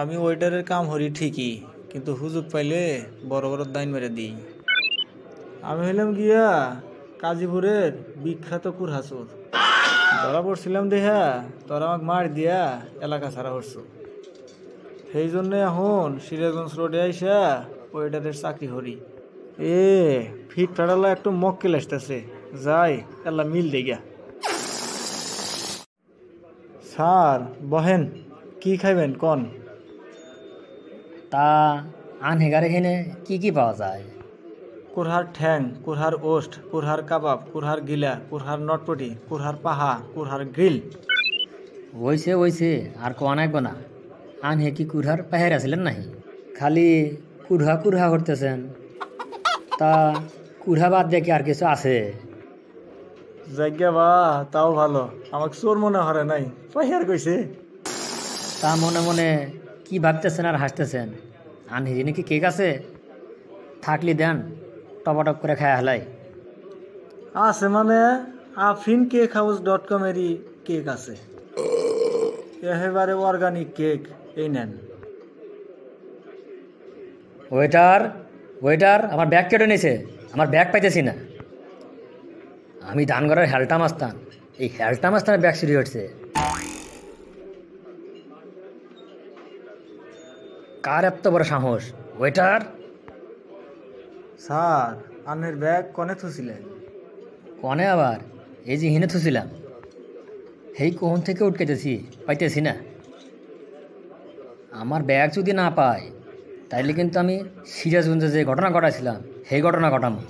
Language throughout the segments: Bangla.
আমি ওয়েটারের কাম হরি ঠিকই, কিন্তু হুজুগ পাইলে বড় বড় দাইন মেরে দিই। আমি হইলাম গিয়া কাজীপুরের বিখ্যাত কুরহাসুর। ধরা পড়ছিলাম দেহা তোরা আমাকে মার দিয়া এলাকা ছাড়া করছো। সেই জন্য এখন সিরাজগঞ্জ রোডে আইসা ওয়েটারের চাকরি হরি। এ ফিট ফাটালা একটু মক্কেল আসতেছে, যাই এলা মিল দেগা। স্যার বহেন, কি খাইবেন কন? তা আনহেগার এখানে কি কি পাওয়া যায়? কুরহার ঠ্যাং, কুরহার ওস্ট, কুরহার কাবাব, কুরহার গিলা, কুরহার নটপটি, কুরহার পাহা, কুরহার গ্রিল। ওইছে আর কোয়া নাকবো না। আনহে কি কুরহার পাহের আছিলেন নাহি? খালি কুরহা কুরহা করতেছেন। তা কুরহা বাদ দিয়ে কি আর কিছু আছে? জায়গা বা তাও ভালো, আমাকে চোর মনে হরে নাই, পাহিয়ার কইছে। তা মনে মনে কি ভাবতেছেন আর হাসতেছেন? আনহে নাকি কেক আছে? থাকলি দেন, টপাটপ করে খায় হেলাই। আছে মানে AfrinCakeHouse.com এরই কেক আছে, একেবারে অর্গানিক কেক। এই নেন। ওয়েটার আমার ব্যাগ কেটে নিয়েছে, আমার ব্যাগ পাইতেছি না। আমি ধানগড়ের হেলটা মাস্তান, এই হেলটা মাস্তানের ব্যাগ চুরি হচ্ছে। কার এত বড় সাহস? ওয়েটার! স্যার আনের ব্যাগ কনে থুছিলেন? কনে আবার? এই যে হিনে থুছিলাম, সেই কোহন থেকে উঠকেতেছি, পাইতেছি না। আমার ব্যাগ যদি না পাই তাইলে কিন্তু আমি সিরাজগঞ্জে যে ঘটনা ঘটাইছিলাম সেই ঘটনা ঘটাবো।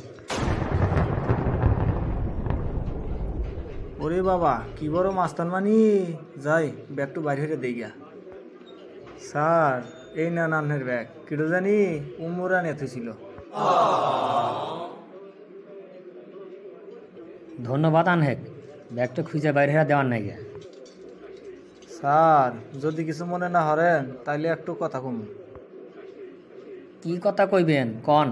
ওরে বাবা, কি বড় মাস্তান মানি! যাই ব্যাগটু বাইরে হইতে দেই গিয়া। স্যার এই না নান্নের ব্যাগ, কিটো জানি উমরা নেথে ছিল। ধন্যবাদ আনহেক, ব্যাগটা খুঁজে বাইরে দেওয়ার নাই গিয়া। স্যার যদি কিছু মনে না হরেন তাইলে একটু কথা কম। কি কথা কইবেন কন?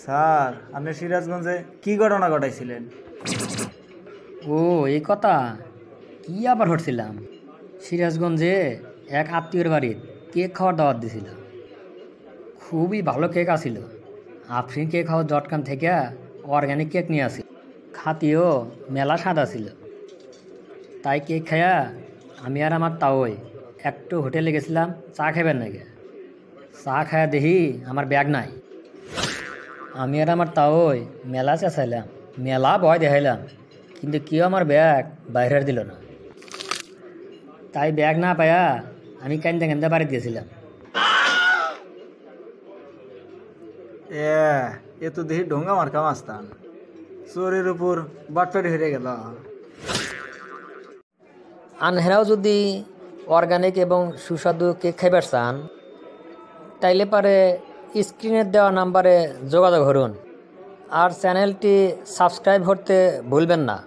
স্যার আপনি সিরাজগঞ্জে কি ঘটনা ঘটাইছিলেন? ও এই কথা, কি আবার হচ্ছিলাম? সিরাজগঞ্জে এক আত্মীয়ের বাড়ির কেক খাওয়ার দাওয়াত দিছিল। খুবই ভালো কেক আসিল। AfrinCakeHouse.com থেকে অর্গ্যানিক কেক নিয়ে আসি, খাতিও মেলা স্বাদ ছিল। তাই কেক খাইয়া আমি আর আমার তাওই একটু হোটেলে গেছিলাম চা খাইবেন নাকি। চা খাইয়া দেখি আমার ব্যাগ নাই। আমি আর আমার তাওই মেলা চেঁচাইলাম, মেলা ভয় দেখাইলাম, কিন্তু কেউ আমার ব্যাগ বাইরে দিল না। তাই ব্যাগ না পাইয়া আমি কান্দে কান্দে বাড়িতে গেছিলাম। এ তো দেখি ঢোঙ্গা মার্কা মাস্তান, চোরের উপর বাটপাড়ি হয়ে গেল। আনহেরাও যদি অর্গানিক এবং সুস্বাদু কেক খাইবার চান তাইলে পারে স্ক্রিনের দেওয়া নাম্বারে যোগাযোগ করুন, আর চ্যানেলটি সাবস্ক্রাইব করতে ভুলবেন না।